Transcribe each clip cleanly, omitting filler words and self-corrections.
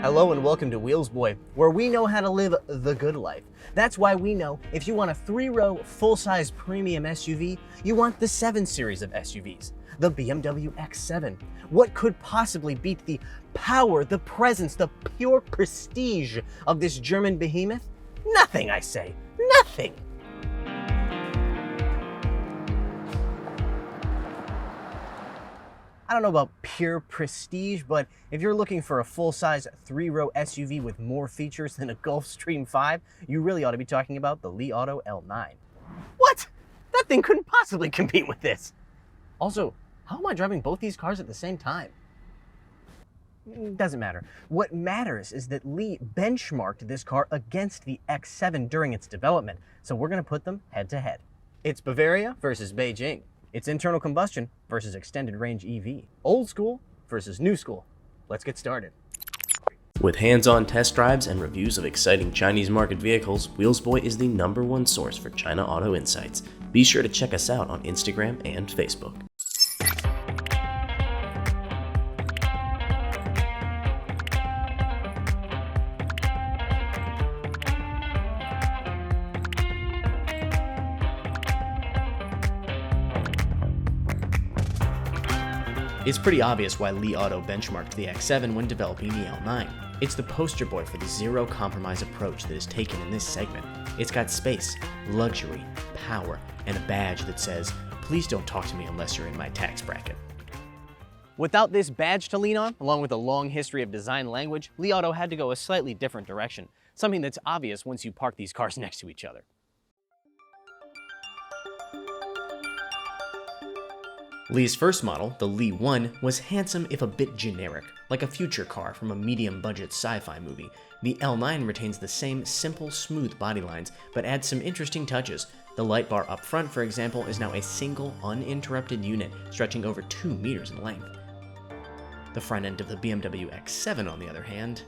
Hello and welcome to Wheels Boy, where we know how to live the good life. That's why we know if you want a 3-row, full-size premium SUV, you want the 7 series of SUVs, the BMW X7. What could possibly beat the power, the presence, the pure prestige of this German behemoth? Nothing, I say. Nothing! I don't know about pure prestige, but if you're looking for a full-size 3-row SUV with more features than a Gulfstream 5, you really ought to be talking about the Li Auto L9. What? That thing couldn't possibly compete with this. Also, how am I driving both these cars at the same time? Doesn't matter. What matters is that Li benchmarked this car against the X7 during its development, so we're going to put them head-to-head. It's Bavaria versus Beijing. It's internal combustion versus extended range EV. Old school versus new school. Let's get started. With hands-on test drives and reviews of exciting Chinese market vehicles, Wheelsboy is the #1 source for China auto insights. Be sure to check us out on Instagram and Facebook. It's pretty obvious why Li Auto benchmarked the X7 when developing the L9. It's the poster boy for the zero-compromise approach that is taken in this segment. It's got space, luxury, power, and a badge that says, "Please don't talk to me unless you're in my tax bracket." Without this badge to lean on, along with a long history of design language, Li Auto had to go a slightly different direction, something that's obvious once you park these cars next to each other. Li's first model, the Li 1, was handsome if a bit generic, like a future car from a medium-budget sci-fi movie. The L9 retains the same simple, smooth body lines, but adds some interesting touches. The light bar up front, for example, is now a single, uninterrupted unit stretching over 2 meters in length. The front end of the BMW X7, on the other hand...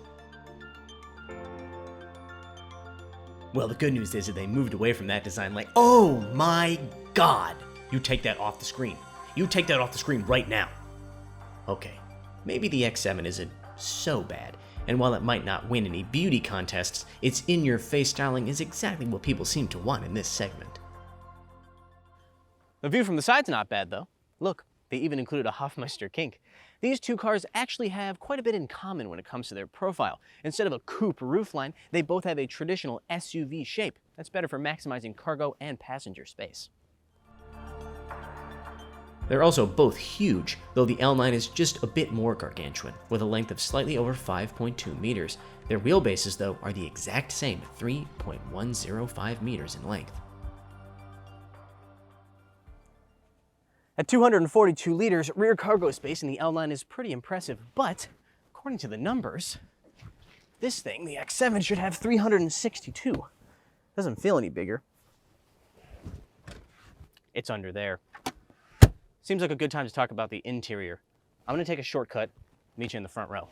Well, the good news is that they moved away from that design like, oh my god! You take that off the screen. You take that off the screen right now. Okay, maybe the X7 isn't so bad, and while it might not win any beauty contests, its in-your-face styling is exactly what people seem to want in this segment. The view from the side's not bad, though. Look, they even included a Hofmeister kink. These two cars actually have quite a bit in common when it comes to their profile. Instead of a coupe roofline, they both have a traditional SUV shape. That's better for maximizing cargo and passenger space. They're also both huge, though the L9 is just a bit more gargantuan, with a length of slightly over 5.2 meters. Their wheelbases, though, are the exact same, 3.105 meters in length. At 242 liters, rear cargo space in the L9 is pretty impressive, but according to the numbers, this thing, the X7, should have 362. Doesn't feel any bigger. It's under there. Seems like a good time to talk about the interior. I'm gonna take a shortcut, meet you in the front row.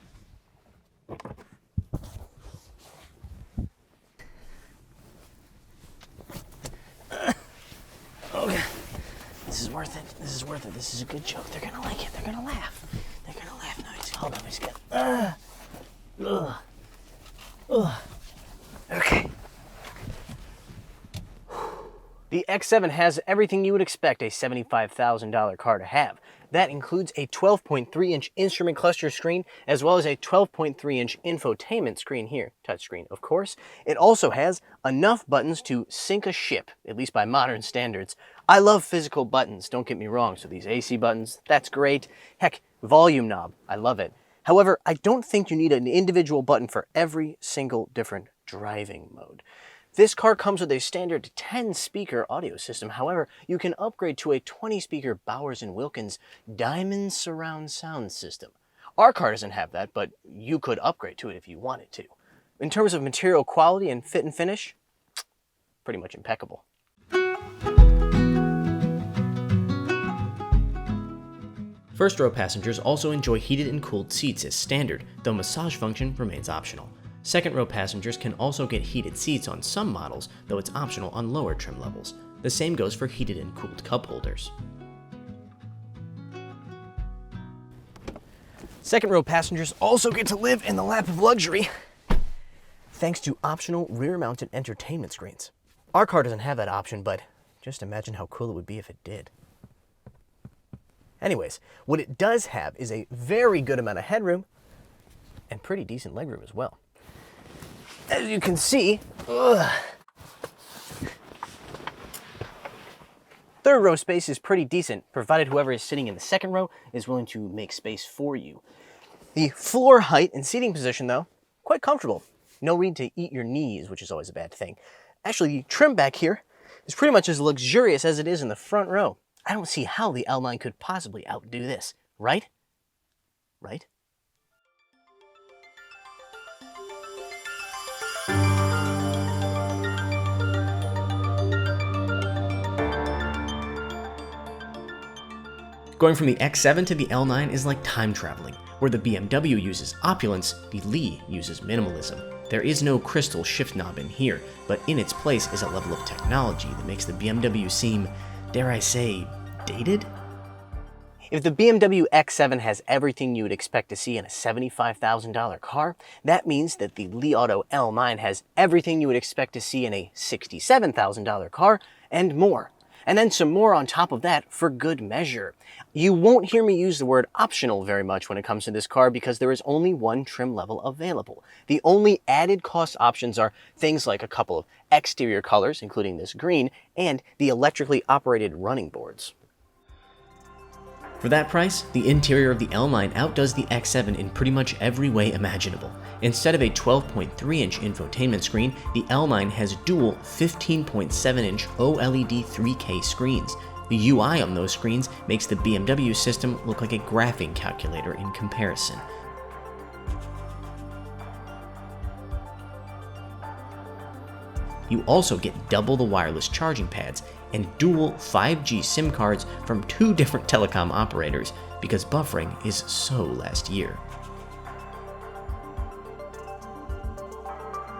Okay, this is worth it, this is worth it, this is a good joke. They're gonna like it, they're gonna laugh. They're gonna laugh. Nice. Hold on, let's get, okay. The X7 has everything you would expect a $75,000 car to have. That includes a 12.3-inch instrument cluster screen, as well as a 12.3-inch infotainment screen here, touchscreen, of course. It also has enough buttons to sink a ship, at least by modern standards. I love physical buttons, don't get me wrong, so these AC buttons, that's great. Heck, volume knob, I love it. However, I don't think you need an individual button for every single different driving mode. This car comes with a standard 10-speaker audio system. However, you can upgrade to a 20-speaker Bowers & Wilkins Diamond Surround Sound system. Our car doesn't have that, but you could upgrade to it if you wanted to. In terms of material quality and fit and finish, pretty much impeccable. First-row passengers also enjoy heated and cooled seats as standard, though massage function remains optional. Second-row passengers can also get heated seats on some models, though it's optional on lower trim levels. The same goes for heated and cooled cup holders. Second row passengers also get to live in the lap of luxury thanks to optional rear-mounted entertainment screens. Our car doesn't have that option, but just imagine how cool it would be if it did. Anyways, what it does have is a very good amount of headroom and pretty decent legroom as well. As you can see, third row space is pretty decent, provided whoever is sitting in the second row is willing to make space for you. The floor height and seating position, though, quite comfortable. No need to eat your knees, which is always a bad thing. Actually, the trim back here is pretty much as luxurious as it is in the front row. I don't see how the L9 could possibly outdo this, right? Right? Going from the X7 to the L9 is like time traveling. Where the BMW uses opulence, the Li uses minimalism. There is no crystal shift knob in here, but in its place is a level of technology that makes the BMW seem, dare I say, dated? If the BMW X7 has everything you would expect to see in a $75,000 car, that means that the Li Auto L9 has everything you would expect to see in a $67,000 car and more. And then some more on top of that for good measure. You won't hear me use the word optional very much when it comes to this car because there is only one trim level available. The only added cost options are things like a couple of exterior colors, including this green, and the electrically operated running boards. For that price, the interior of the L9 outdoes the X7 in pretty much every way imaginable. Instead of a 12.3-inch infotainment screen, the L9 has dual 15.7-inch OLED 3K screens. The UI on those screens makes the BMW system look like a graphing calculator in comparison. You also get double the wireless charging pads and dual 5G SIM cards from 2 different telecom operators because buffering is so last year.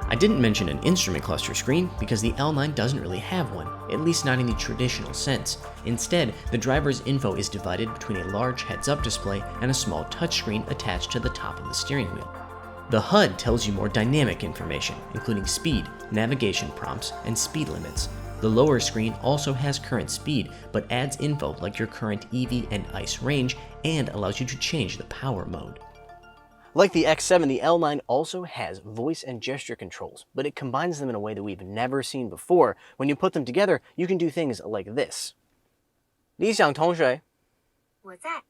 I didn't mention an instrument cluster screen because the L9 doesn't really have one, at least not in the traditional sense. Instead, the driver's info is divided between a large heads-up display and a small touchscreen attached to the top of the steering wheel. The HUD tells you more dynamic information, including speed, navigation prompts, and speed limits. The lower screen also has current speed, but adds info like your current EV and ICE range and allows you to change the power mode. Like the X7, the L9 also has voice and gesture controls, but it combines them in a way that we've never seen before. When you put them together, you can do things like this. 理想同学，我在。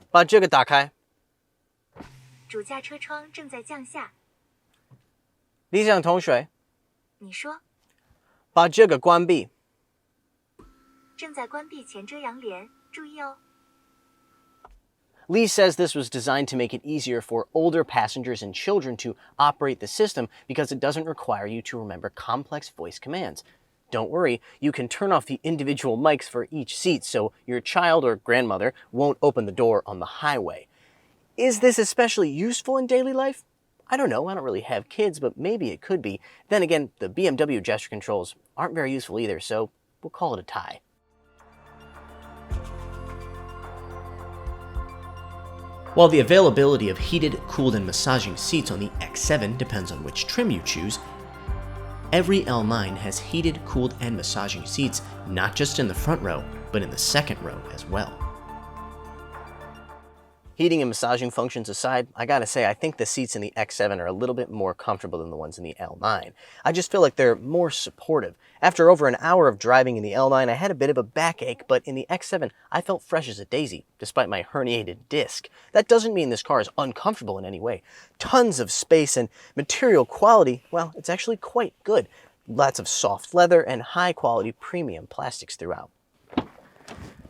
把这个打开。主驾车窗正在降下。理想同学，你说。把这个关闭。正在关闭前遮阳帘，注意哦。Lee says this was designed to make it easier for older passengers and children to operate the system because it doesn't require you to remember complex voice commands. Don't worry, you can turn off the individual mics for each seat so your child or grandmother won't open the door on the highway. Is this especially useful in daily life? I don't know, I don't really have kids, but maybe it could be. Then again, the BMW gesture controls aren't very useful either, so we'll call it a tie. While the availability of heated, cooled, and massaging seats on the X7 depends on which trim you choose, every L9 has heated, cooled, and massaging seats, not just in the front row, but in the second row as well. Heating and massaging functions aside, I gotta say, I think the seats in the X7 are a little bit more comfortable than the ones in the L9. I just feel like they're more supportive. After over an hour of driving in the L9, I had a bit of a backache, but in the X7, I felt fresh as a daisy, despite my herniated disc. That doesn't mean this car is uncomfortable in any way. Tons of space and material quality, well, it's actually quite good. Lots of soft leather and high-quality premium plastics throughout.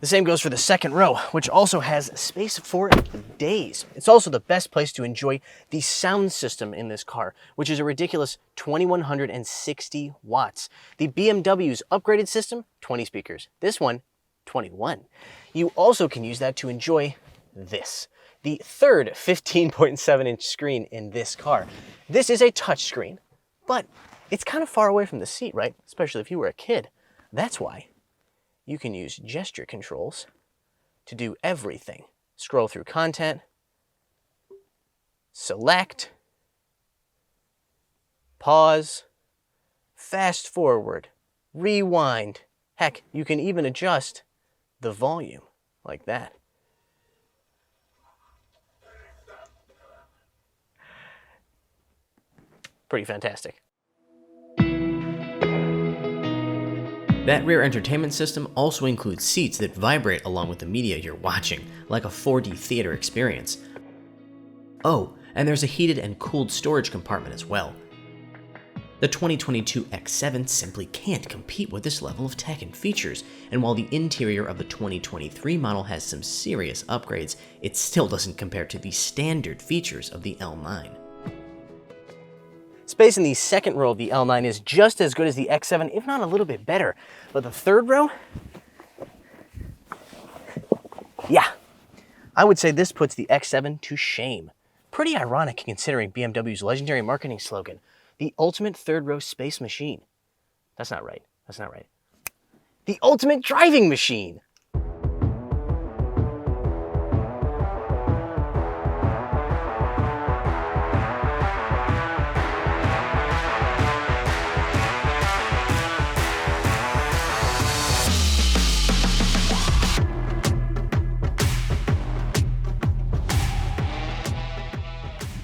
The same goes for the second row, which also has space for days. It's also the best place to enjoy the sound system in this car, which is a ridiculous 2160 watts. The BMW's upgraded system, 20 speakers. This one, 21. You also can use that to enjoy this, the third 15.7-inch screen in this car. This is a touchscreen, but it's kind of far away from the seat, right? Especially if you were a kid. That's why you can use gesture controls to do everything. Scroll through content, select, pause, fast forward, rewind. Heck, you can even adjust the volume like that. Pretty fantastic. That rear entertainment system also includes seats that vibrate along with the media you're watching, like a 4D theater experience. Oh, and there's a heated and cooled storage compartment as well. The 2022 X7 simply can't compete with this level of tech and features, and while the interior of the 2023 model has some serious upgrades, it still doesn't compare to the standard features of the L9. Space in the second row of the L9 is just as good as the X7, if not a little bit better. But the third row? Yeah, I would say this puts the X7 to shame. Pretty ironic considering BMW's legendary marketing slogan, the ultimate third row space machine. That's not right. That's not right. The ultimate driving machine.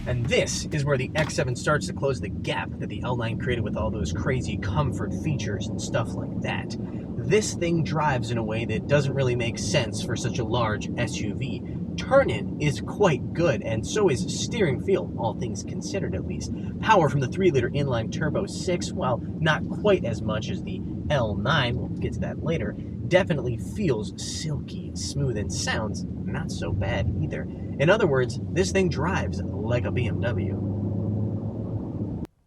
And this is where the X7 starts to close the gap that the L9 created with all those crazy comfort features and stuff like that. This thing drives in a way that doesn't really make sense for such a large SUV. Turn-in is quite good, and so is steering feel, all things considered at least. Power from the 3-liter inline turbo 6, while not quite as much as the L9, we'll get to that later, definitely feels silky, smooth, and sounds not so bad either. In other words, this thing drives like a BMW.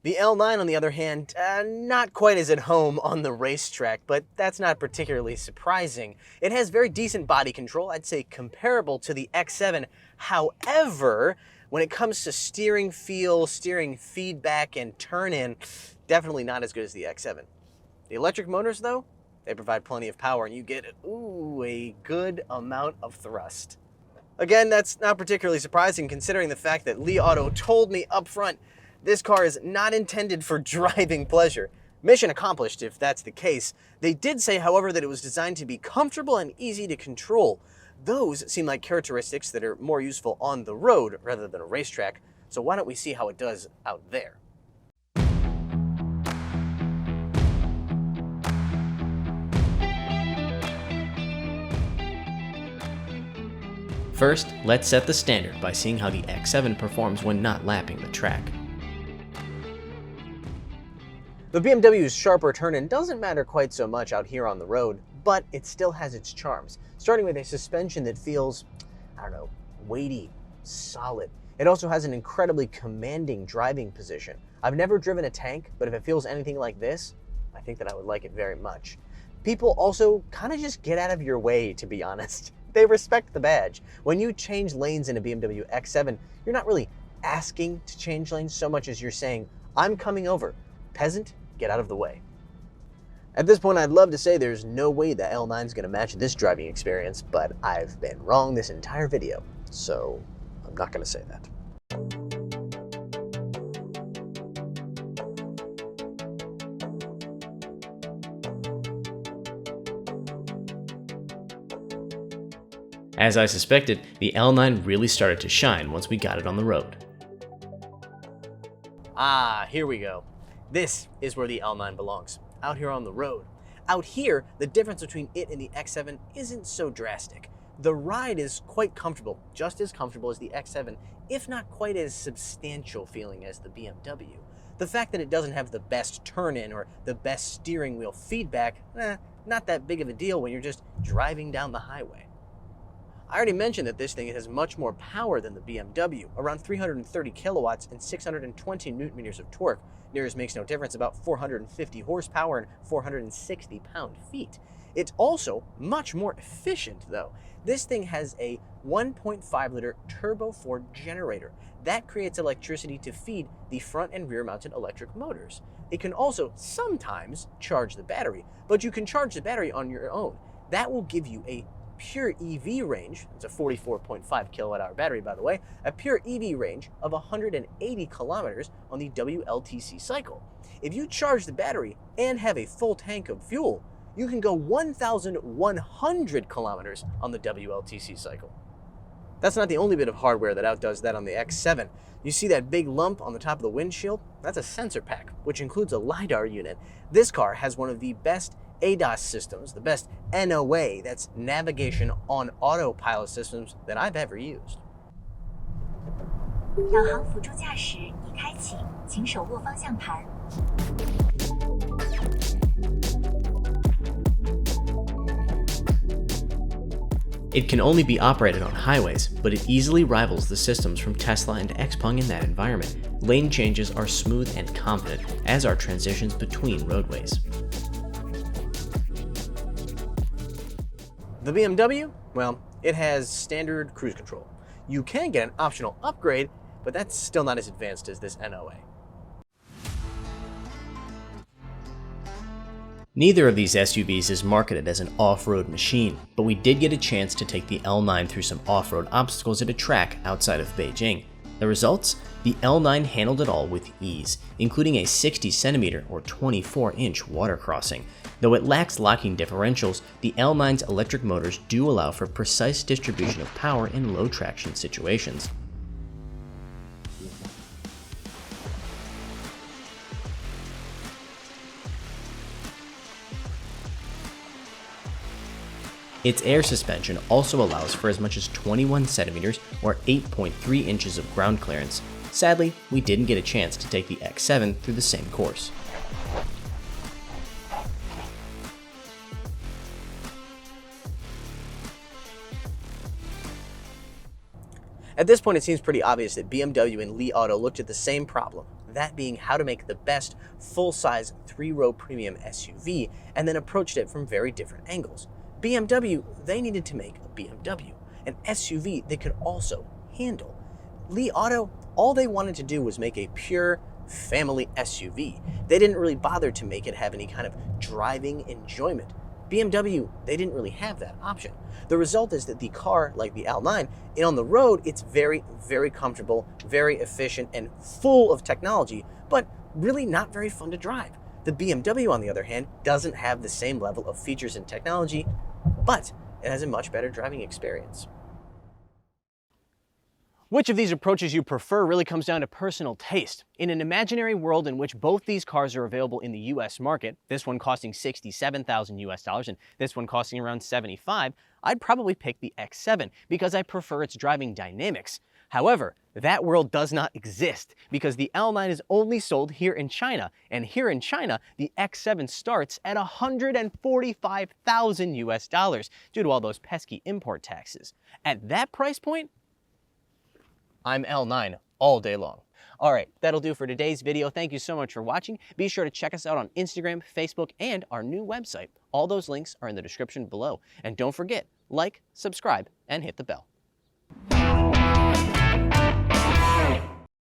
The L9, on the other hand, not quite as at home on the racetrack, but that's not particularly surprising. It has very decent body control, I'd say comparable to the X7. However, when it comes to steering feel, steering feedback, and turn-in, definitely not as good as the X7. The electric motors, though, they provide plenty of power, and you get, a good amount of thrust. Again, that's not particularly surprising considering the fact that Li Auto told me up front this car is not intended for driving pleasure. Mission accomplished if that's the case. They did say, however, that it was designed to be comfortable and easy to control. Those seem like characteristics that are more useful on the road rather than a racetrack, so why don't we see how it does out there? First, let's set the standard by seeing how the X7 performs when not lapping the track. The BMW's sharper turn-in doesn't matter quite so much out here on the road, but it still has its charms, starting with a suspension that feels, weighty, solid. It also has an incredibly commanding driving position. I've never driven a tank, but if it feels anything like this, I think that I would like it very much. People also kind of just get out of your way, to be honest. They respect the badge. When you change lanes in a BMW X7, you're not really asking to change lanes so much as you're saying, I'm coming over. Peasant, get out of the way. At this point, I'd love to say there's no way the L9 is going to match this driving experience, but I've been wrong this entire video, so I'm not going to say that. As I suspected, the L9 really started to shine once we got it on the road. Ah, here we go. This is where the L9 belongs, out here on the road. Out here, the difference between it and the X7 isn't so drastic. The ride is quite comfortable, just as comfortable as the X7, if not quite as substantial feeling as the BMW. The fact that it doesn't have the best turn-in or the best steering wheel feedback, not that big of a deal when you're just driving down the highway. I already mentioned that this thing has much more power than the BMW, around 330 kilowatts and 620 newton-meters of torque. Nearest makes no difference, about 450 horsepower and 460 pound-feet. It's also much more efficient, though. This thing has a 1.5-liter turbo 4 generator. That creates electricity to feed the front and rear-mounted electric motors. It can also sometimes charge the battery, but you can charge the battery on your own. That will give you a pure EV range, it's a 44.5 kilowatt hour battery by the way, a pure EV range of 180 kilometers on the WLTC cycle. If you charge the battery and have a full tank of fuel, you can go 1,100 kilometers on the WLTC cycle. That's not the only bit of hardware that outdoes that on the X7. You see that big lump on the top of the windshield? That's a sensor pack, which includes a LiDAR unit. This car has one of the best ADAS systems, the best NOA, that's navigation on autopilot systems that I've ever used. 导航辅助驾驶已开启，请手握方向盘。 It can only be operated on highways, but it easily rivals the systems from Tesla and Xpeng in that environment. Lane changes are smooth and confident, as are transitions between roadways. The BMW, well, it has standard cruise control. You can get an optional upgrade, but that's still not as advanced as this NOA. Neither of these SUVs is marketed as an off-road machine, but we did get a chance to take the L9 through some off-road obstacles at a track outside of Beijing. The results? The L9 handled it all with ease, including a 60cm or 24-inch water crossing. Though it lacks locking differentials, the L9's electric motors do allow for precise distribution of power in low traction situations. Its air suspension also allows for as much as 21 centimeters or 8.3 inches of ground clearance. Sadly, we didn't get a chance to take the X7 through the same course. At this point, it seems pretty obvious that BMW and Li Auto looked at the same problem, that being how to make the best full-size 3-row premium SUV, and then approached it from very different angles. BMW, they needed to make a BMW, an SUV they could also handle. Li Auto, all they wanted to do was make a pure family SUV. They didn't really bother to make it have any kind of driving enjoyment. BMW, they didn't really have that option. The result is that the car, like the L9, on the road, it's very, very comfortable, very efficient, and full of technology, but really not very fun to drive. The BMW, on the other hand, doesn't have the same level of features and technology, but it has a much better driving experience. Which of these approaches you prefer really comes down to personal taste. In an imaginary world in which both these cars are available in the US market, this one costing $67,000 US and this one costing around $75,000, I'd probably pick the X7 because I prefer its driving dynamics. However, that world does not exist because the L9 is only sold here in China, and here in China, the X7 starts at $145,000 US due to all those pesky import taxes. At that price point, I'm L9 all day long. All right, that'll do for today's video. Thank you so much for watching. Be sure to check us out on Instagram, Facebook, and our new website. All those links are in the description below. And don't forget, like, subscribe, and hit the bell.